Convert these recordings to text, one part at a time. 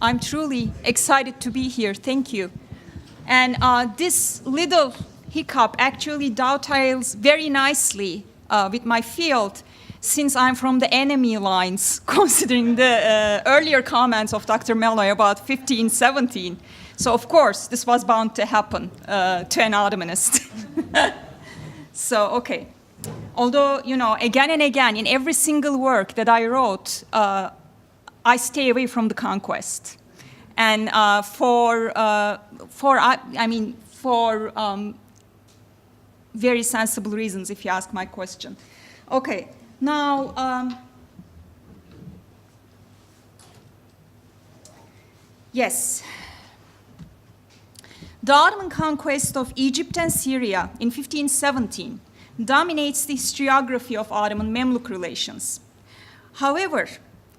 I'm truly excited to be here. Thank you. And this little hiccup actually dovetails very nicely with my field, since I'm from the enemy lines, considering the earlier comments of Dr. Melloy about 1517. So, of course, this was bound to happen to an Ottomanist. So, okay. Although, you know, again and again, in every single work that I wrote, I stay away from the conquest. And for very sensible reasons, if you ask my question. Okay, now, yes. The Ottoman conquest of Egypt and Syria in 1517 dominates the historiography of Ottoman-Mamluk relations. However,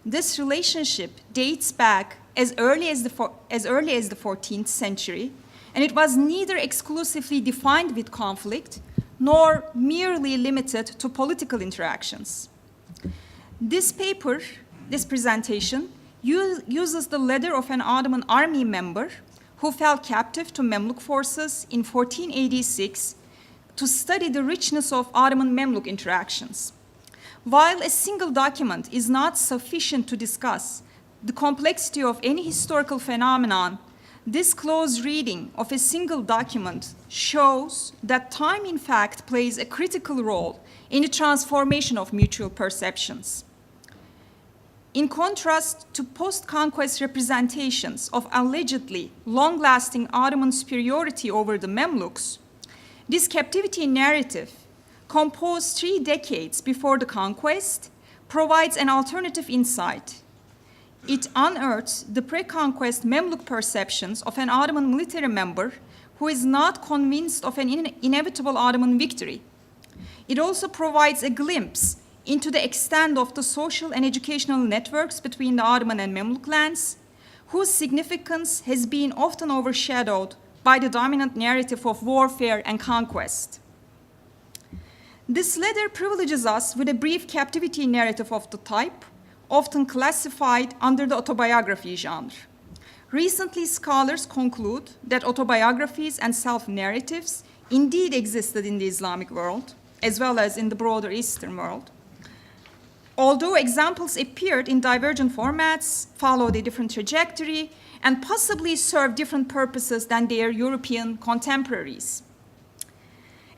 this relationship dates back as early as the 14th century, and it was neither exclusively defined with conflict nor merely limited to political interactions. This paper, this presentation, uses the letter of an Ottoman army member who fell captive to Mamluk forces in 1486 to study the richness of Ottoman-Mamluk interactions. While a single document is not sufficient to discuss the complexity of any historical phenomenon, this close reading of a single document shows that time, in fact, plays a critical role in the transformation of mutual perceptions. In contrast to post-conquest representations of allegedly long-lasting Ottoman superiority over the Mamluks, this captivity narrative, composed 3 decades before the conquest, provides an alternative insight. It unearths the pre-conquest Mamluk perceptions of an Ottoman military member who is not convinced of an inevitable Ottoman victory. It also provides a glimpse into the extent of the social and educational networks between the Ottoman and Mamluk lands, whose significance has been often overshadowed by the dominant narrative of warfare and conquest. This letter privileges us with a brief captivity narrative of the type, often classified under the autobiography genre. Recently, scholars conclude that autobiographies and self-narratives indeed existed in the Islamic world, as well as in the broader Eastern world. Although examples appeared in divergent formats, followed a different trajectory, and possibly served different purposes than their European contemporaries.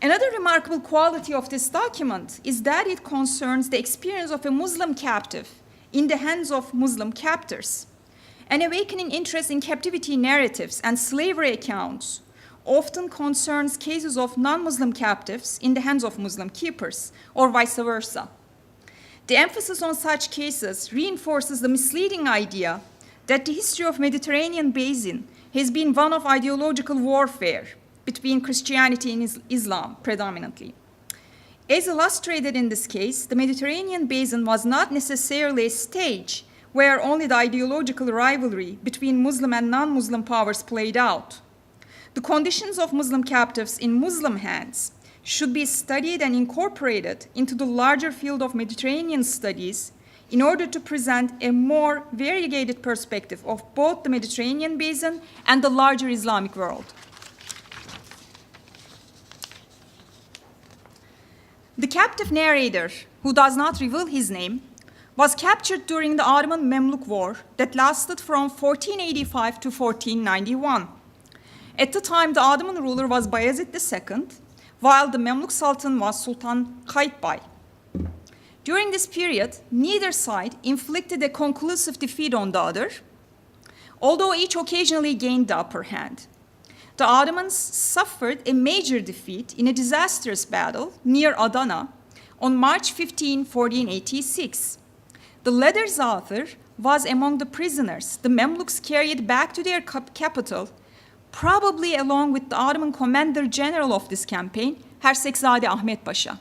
Another remarkable quality of this document is that it concerns the experience of a Muslim captive in the hands of Muslim captors. An awakening interest in captivity narratives and slavery accounts often concerns cases of non-Muslim captives in the hands of Muslim keepers, or vice versa. The emphasis on such cases reinforces the misleading idea that the history of Mediterranean basin has been one of ideological warfare between Christianity and Islam predominantly. As illustrated in this case, the Mediterranean basin was not necessarily a stage where only the ideological rivalry between Muslim and non-Muslim powers played out. The conditions of Muslim captives in Muslim hands should be studied and incorporated into the larger field of Mediterranean studies in order to present a more variegated perspective of both the Mediterranean basin and the larger Islamic world. The captive narrator, who does not reveal his name, was captured during the Ottoman-Mamluk War that lasted from 1485 to 1491. At the time, the Ottoman ruler was Bayezid II, while the Mamluk Sultan was Sultan Qaitbay. During this period, neither side inflicted a conclusive defeat on the other, although each occasionally gained the upper hand. The Ottomans suffered a major defeat in a disastrous battle near Adana on March 15, 1486. The letter's author was among the prisoners the Mamluks carried back to their capital, probably along with the Ottoman commander-general of this campaign, Hersekzade Ahmet Pasha.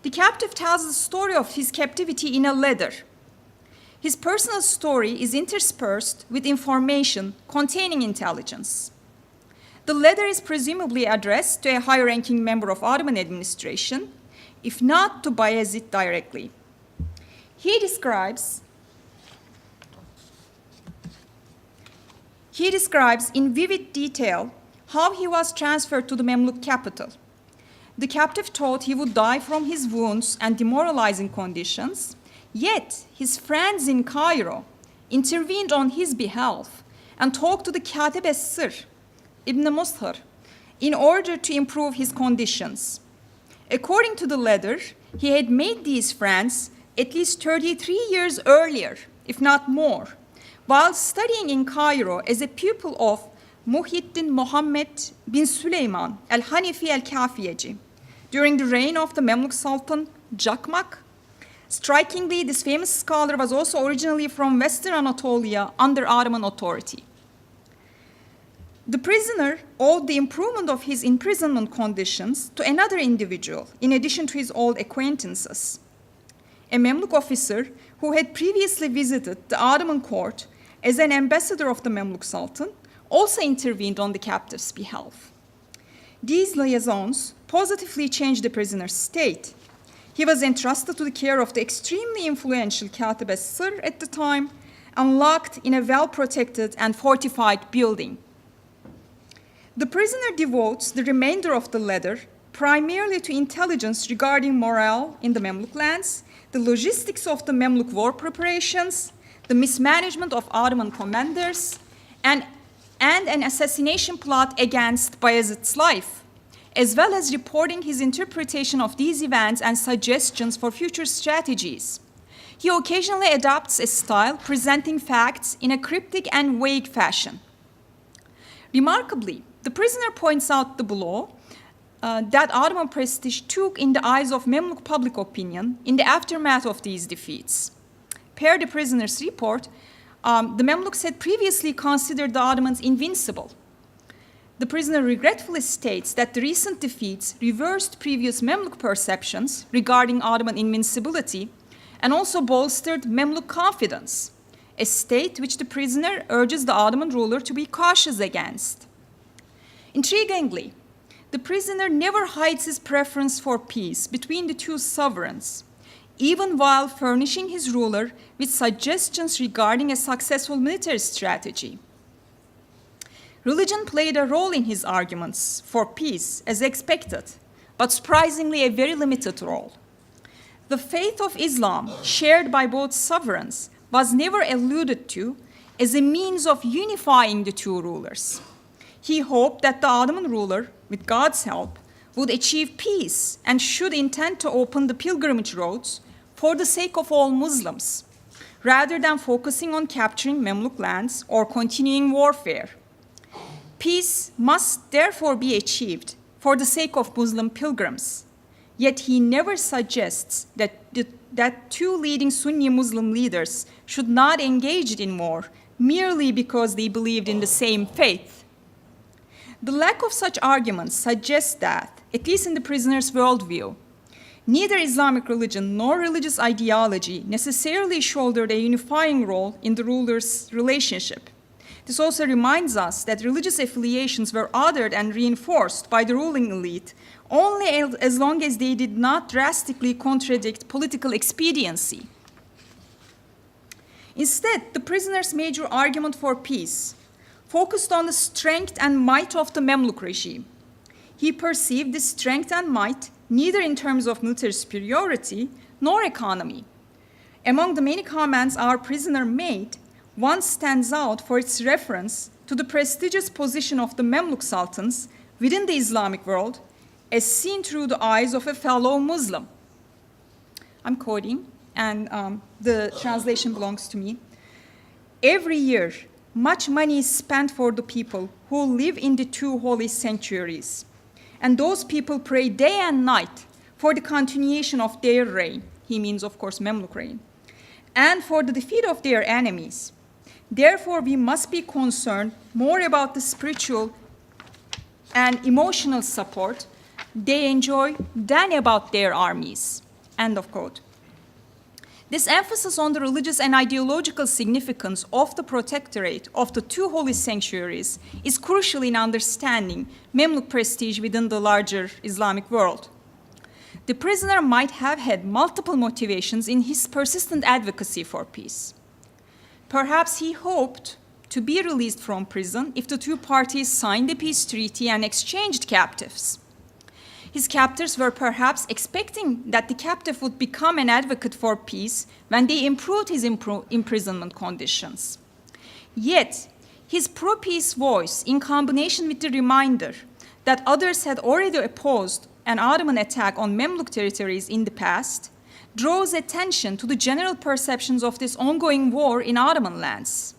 The captive tells the story of his captivity in a letter. His personal story is interspersed with information containing intelligence. The letter is presumably addressed to a high-ranking member of Ottoman administration, if not to Bayezid directly. He describes he describes in vivid detail how he was transferred to the Mamluk capital. The captive thought he would die from his wounds and demoralizing conditions, yet his friends in Cairo intervened on his behalf and talked to the Katib es-Sir, Ibn Musthar, in order to improve his conditions. According to the letter, he had made these friends at least 33 years earlier, if not more, while studying in Cairo as a pupil of Muhyiddin Muhammad bin Süleyman al-Hanifi al-Kafiyeci during the reign of the Mamluk Sultan Jakmak. Strikingly, this famous scholar was also originally from Western Anatolia under Ottoman authority. The prisoner owed the improvement of his imprisonment conditions to another individual, in addition to his old acquaintances. A Mamluk officer who had previously visited the Ottoman court as an ambassador of the Mamluk Sultan also intervened on the captive's behalf. These liaisons positively changed the prisoner's state. He was entrusted to the care of the extremely influential Katib es-Sir at the time and locked in a well-protected and fortified building. The prisoner devotes the remainder of the letter primarily to intelligence regarding morale in the Mamluk lands, the logistics of the Mamluk war preparations, the mismanagement of Ottoman commanders, and an assassination plot against Bayezid's life, as well as reporting his interpretation of these events and suggestions for future strategies. He occasionally adopts a style presenting facts in a cryptic and vague fashion. Remarkably, the prisoner points out the blow that Ottoman prestige took in the eyes of Mamluk public opinion in the aftermath of these defeats. Per the prisoner's report, the Mamluks had previously considered the Ottomans invincible. The prisoner regretfully states that the recent defeats reversed previous Mamluk perceptions regarding Ottoman invincibility and also bolstered Mamluk confidence, a state which the prisoner urges the Ottoman ruler to be cautious against. Intriguingly, the prisoner never hides his preference for peace between the two sovereigns, even while furnishing his ruler with suggestions regarding a successful military strategy. Religion played a role in his arguments for peace, as expected, but surprisingly a very limited role. The faith of Islam, shared by both sovereigns, was never alluded to as a means of unifying the two rulers. He hoped that the Ottoman ruler, with God's help, would achieve peace and should intend to open the pilgrimage roads for the sake of all Muslims, rather than focusing on capturing Mamluk lands or continuing warfare. Peace must therefore be achieved for the sake of Muslim pilgrims. Yet he never suggests that two leading Sunni Muslim leaders should not engage in war merely because they believed in the same faith. The lack of such arguments suggests that, at least in the prisoner's worldview, neither Islamic religion nor religious ideology necessarily shouldered a unifying role in the rulers' relationship. This also reminds us that religious affiliations were othered and reinforced by the ruling elite only as long as they did not drastically contradict political expediency. Instead, the prisoner's major argument for peace focused on the strength and might of the Mamluk regime. He perceived this strength and might neither in terms of military superiority nor economy. Among the many comments our prisoner made, one stands out for its reference to the prestigious position of the Mamluk sultans within the Islamic world as seen through the eyes of a fellow Muslim. I'm quoting, and the translation belongs to me. Every year, much money is spent for the people who live in the two holy sanctuaries, and those people pray day and night for the continuation of their reign. He means, of course, Mamluk reign, and for the defeat of their enemies. Therefore, we must be concerned more about the spiritual and emotional support they enjoy than about their armies. End of quote. This emphasis on the religious and ideological significance of the protectorate of the two holy sanctuaries is crucial in understanding Mamluk prestige within the larger Islamic world. The prisoner might have had multiple motivations in his persistent advocacy for peace. Perhaps he hoped to be released from prison if the two parties signed a peace treaty and exchanged captives. His captors were perhaps expecting that the captive would become an advocate for peace when they improved his imprisonment conditions. Yet, his pro-peace voice, in combination with the reminder that others had already opposed an Ottoman attack on Mamluk territories in the past, draws attention to the general perceptions of this ongoing war in Ottoman lands.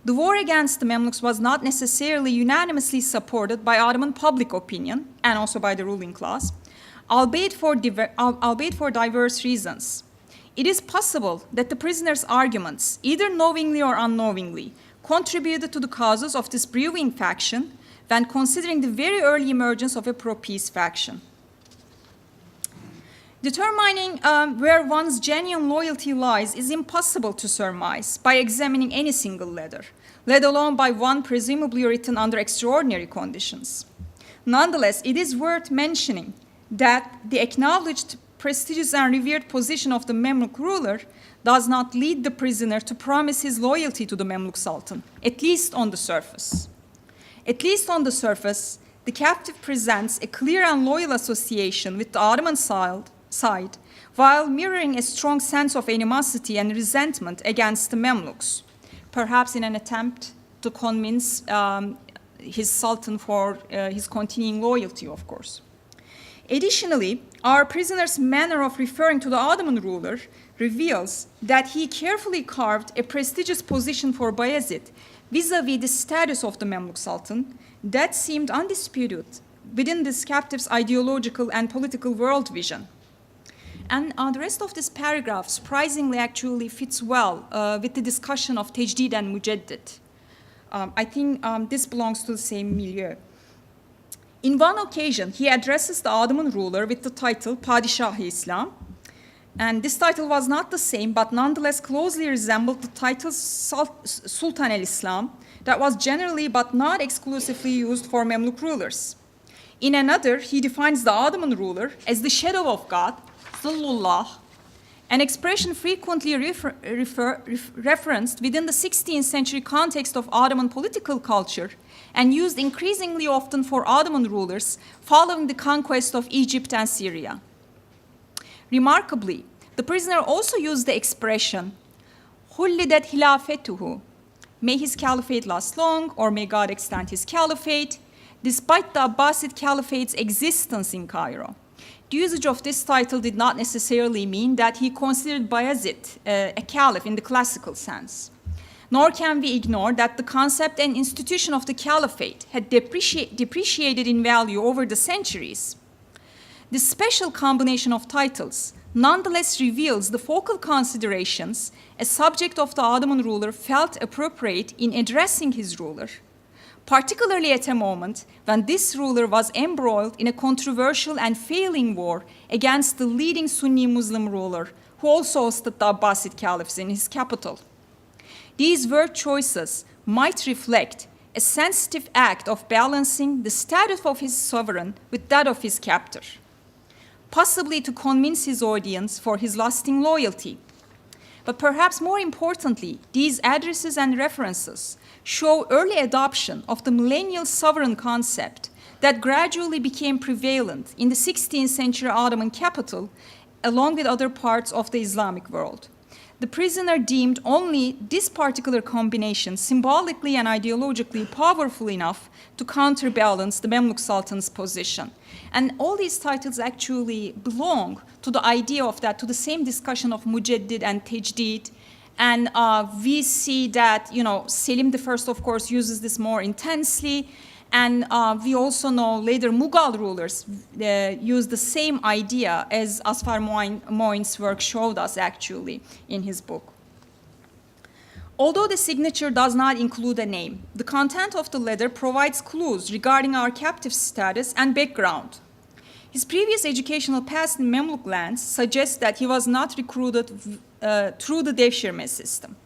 The war against the Mamluks was not necessarily unanimously supported by Ottoman public opinion and also by the ruling class, albeit for diverse reasons. It is possible that the prisoners' arguments, either knowingly or unknowingly, contributed to the causes of this brewing faction when considering the very early emergence of a pro-peace faction. Determining where one's genuine loyalty lies is impossible to surmise by examining any single letter, let alone by one presumably written under extraordinary conditions. Nonetheless, it is worth mentioning that the acknowledged prestigious and revered position of the Mamluk ruler does not lead the prisoner to promise his loyalty to the Mamluk Sultan, at least on the surface. At least on the surface, the captive presents a clear and loyal association with the Ottoman side, while mirroring a strong sense of animosity and resentment against the Mamluks, perhaps in an attempt to convince his sultan for his continuing loyalty, of course. Additionally, our prisoner's manner of referring to the Ottoman ruler reveals that he carefully carved a prestigious position for Bayezid vis-à-vis the status of the Mamluk sultan that seemed undisputed within this captive's ideological and political world vision. And the rest of this paragraph surprisingly actually fits well with the discussion of Tejdid and Mujaddid. I think this belongs to the same milieu. In one occasion, he addresses the Ottoman ruler with the title Padişah-ı İslam, and this title was not the same, but nonetheless closely resembled the title Sultan el-Islam that was generally but not exclusively used for Mamluk rulers. In another, he defines the Ottoman ruler as the shadow of God, Zullullah, an expression frequently referenced within the 16th century context of Ottoman political culture and used increasingly often for Ottoman rulers following the conquest of Egypt and Syria. Remarkably, the prisoner also used the expression "Hullidet hilafetuhu," may his caliphate last long, or may God extend his caliphate, despite the Abbasid Caliphate's existence in Cairo. The usage of this title did not necessarily mean that he considered Bayezid a caliph in the classical sense. Nor can we ignore that the concept and institution of the caliphate had depreciated in value over the centuries. This special combination of titles nonetheless reveals the focal considerations a subject of the Ottoman ruler felt appropriate in addressing his ruler, particularly at a moment when this ruler was embroiled in a controversial and failing war against the leading Sunni Muslim ruler, who also hosted the Abbasid caliphs in his capital. These word choices might reflect a sensitive act of balancing the status of his sovereign with that of his captor, possibly to convince his audience for his lasting loyalty. But perhaps more importantly, these addresses and references show early adoption of the millennial sovereign concept that gradually became prevalent in the 16th century Ottoman capital, along with other parts of the Islamic world. The prisoner deemed only this particular combination symbolically and ideologically powerful enough to counterbalance the Mamluk Sultan's position. And all these titles actually belong to the idea of that, to the same discussion of Mujaddid and Tejdid. And we see that, Selim I, of course, uses this more intensely. And we also know later Mughal rulers used the same idea, as Asfar Moin's work showed us actually in his book. Although the signature does not include a name, the content of the letter provides clues regarding our captive status and background. His previous educational past in Mamluk lands suggests that he was not recruited through the devshirme system.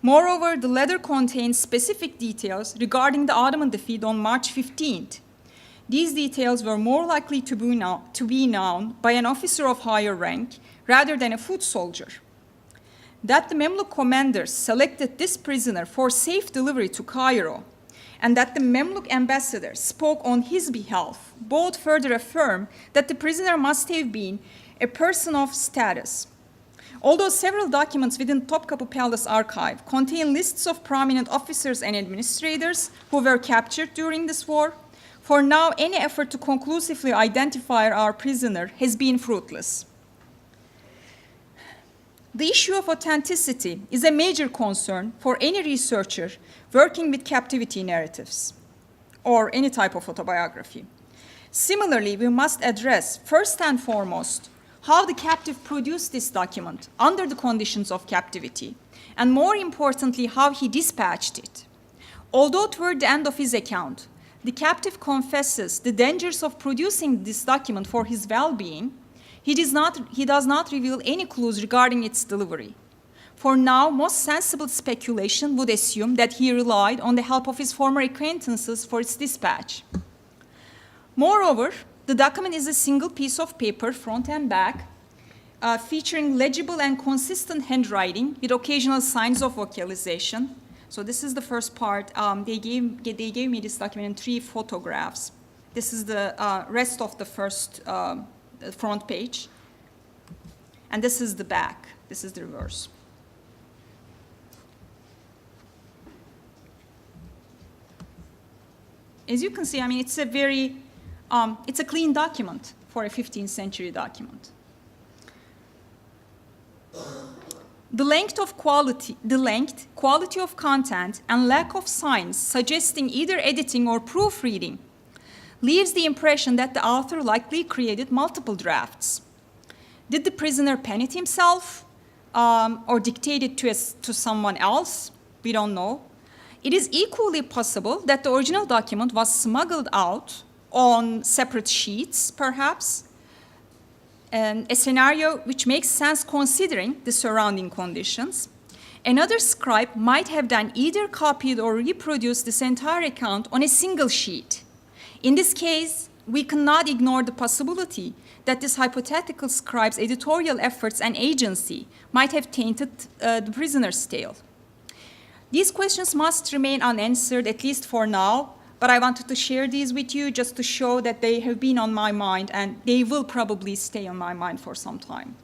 Moreover, the letter contains specific details regarding the Ottoman defeat on March 15th. These details were more likely to be known by an officer of higher rank rather than a foot soldier. that the Mamluk commanders selected this prisoner for safe delivery to Cairo, and that the Mamluk ambassador spoke on his behalf, both further affirm that the prisoner must have been a person of status. Although several documents within Topkapı Palace archive contain lists of prominent officers and administrators who were captured during this war, for now any effort to conclusively identify our prisoner has been fruitless. The issue of authenticity is a major concern for any researcher working with captivity narratives or any type of autobiography. Similarly, we must address first and foremost how the captive produced this document under the conditions of captivity, and more importantly, how he dispatched it. Although toward the end of his account, the captive confesses the dangers of producing this document for his well-being, he does not reveal any clues regarding its delivery. For now, most sensible speculation would assume that he relied on the help of his former acquaintances for its dispatch. Moreover, the document is a single piece of paper, front and back, featuring legible and consistent handwriting with occasional signs of vocalization. So this is the first part. They gave me this document in 3 photographs. This is the rest of the first front page. And this is the back. This is the reverse. As you can see, I mean, it's a very it's a clean document for a 15th century document. The length, quality of content, and lack of signs suggesting either editing or proofreading leaves the impression that the author likely created multiple drafts. Did the prisoner pen it himself or dictate it to someone else? We don't know. It is equally possible that the original document was smuggled out on separate sheets, perhaps, and a scenario which makes sense considering the surrounding conditions. Another scribe might have then either copied or reproduced this entire account on a single sheet. In this case, we cannot ignore the possibility that this hypothetical scribe's editorial efforts and agency might have tainted the prisoner's tale. These questions must remain unanswered, at least for now, but I wanted to share these with you just to show that they have been on my mind and they will probably stay on my mind for some time.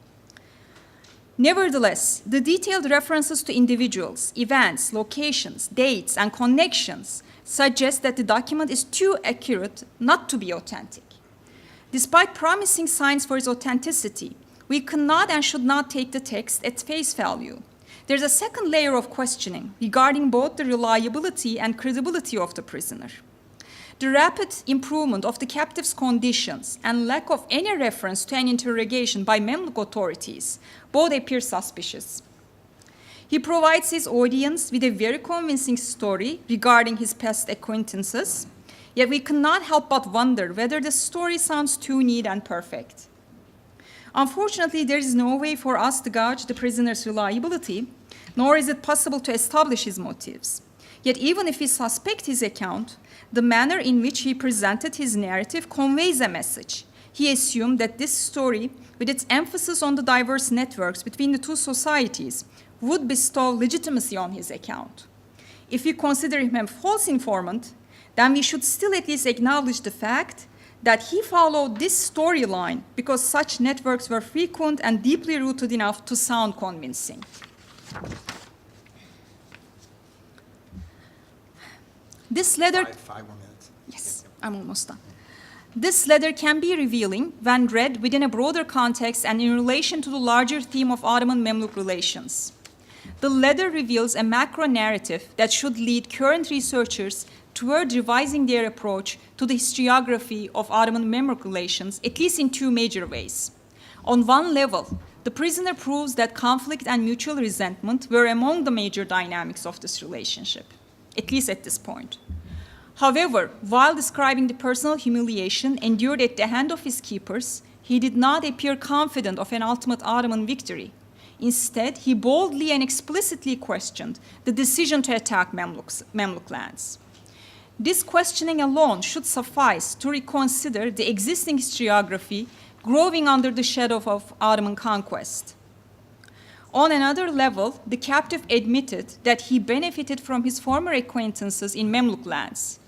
Nevertheless, the detailed references to individuals, events, locations, dates, and connections suggest that the document is too accurate not to be authentic. Despite promising signs for its authenticity, we cannot and should not take the text at face value. There's a second layer of questioning regarding both the reliability and credibility of the prisoner. The rapid improvement of the captive's conditions and lack of any reference to an interrogation by Mamluk authorities both appear suspicious. He provides his audience with a very convincing story regarding his past acquaintances, yet we cannot help but wonder whether the story sounds too neat and perfect. Unfortunately, there is no way for us to gauge the prisoner's reliability, nor is it possible to establish his motives. Yet even if we suspect his account, the manner in which he presented his narrative conveys a message. He assumed that this story, with its emphasis on the diverse networks between the two societies, would bestow legitimacy on his account. If we consider him a false informant, then we should still at least acknowledge the fact that he followed this storyline because such networks were frequent and deeply rooted enough to sound convincing. This letter... Five more minutes. Yes, I'm almost done. This letter can be revealing when read within a broader context and in relation to the larger theme of Ottoman-Mamluk relations. The letter reveals a macro narrative that should lead current researchers toward revising their approach to the historiography of Ottoman-Mamluk relations, at least in 2 major ways. On one level, the prisoner proves that conflict and mutual resentment were among the major dynamics of this relationship, at least at this point. However, while describing the personal humiliation endured at the hand of his keepers, he did not appear confident of an ultimate Ottoman victory. Instead, he boldly and explicitly questioned the decision to attack Mamluk lands. This questioning alone should suffice to reconsider the existing historiography growing under the shadow of Ottoman conquest. On another level, the captive admitted that he benefited from his former acquaintances in Mamluk lands.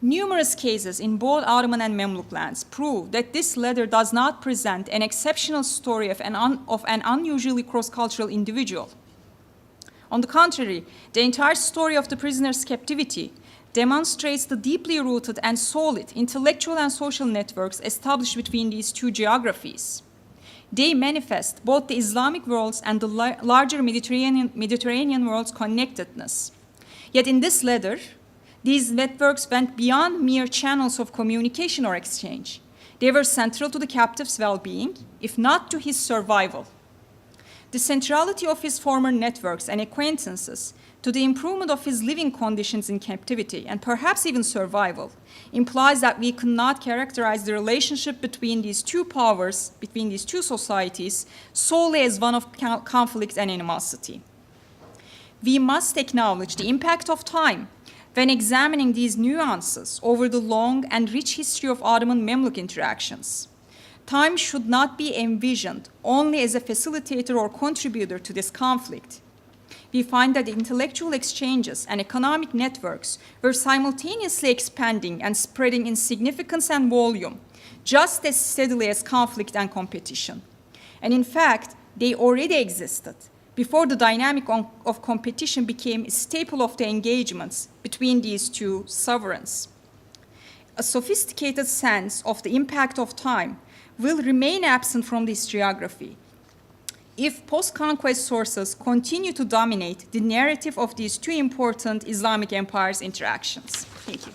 Numerous cases in both Ottoman and Mamluk lands prove that this latter does not present an exceptional story of an unusually cross-cultural individual. On the contrary, the entire story of the prisoner's captivity demonstrates the deeply rooted and solid intellectual and social networks established between these two geographies. They manifest both the Islamic world's and the larger Mediterranean world's connectedness. Yet in this latter, these networks went beyond mere channels of communication or exchange. They were central to the captive's well-being, if not to his survival. The centrality of his former networks and acquaintances to the improvement of his living conditions in captivity, and perhaps even survival, implies that we cannot characterize the relationship between these two powers, between these two societies, solely as one of conflict and animosity. We must acknowledge the impact of time when examining these nuances over the long and rich history of Ottoman-Mamluk interactions. Time should not be envisioned only as a facilitator or contributor to this conflict. We find that the intellectual exchanges and economic networks were simultaneously expanding and spreading in significance and volume, just as steadily as conflict and competition. And in fact, they already existed before the dynamic of competition became a staple of the engagements between these two sovereigns. A sophisticated sense of the impact of time will remain absent from this geography if post-conquest sources continue to dominate the narrative of these two important Islamic empires' interactions. Thank you.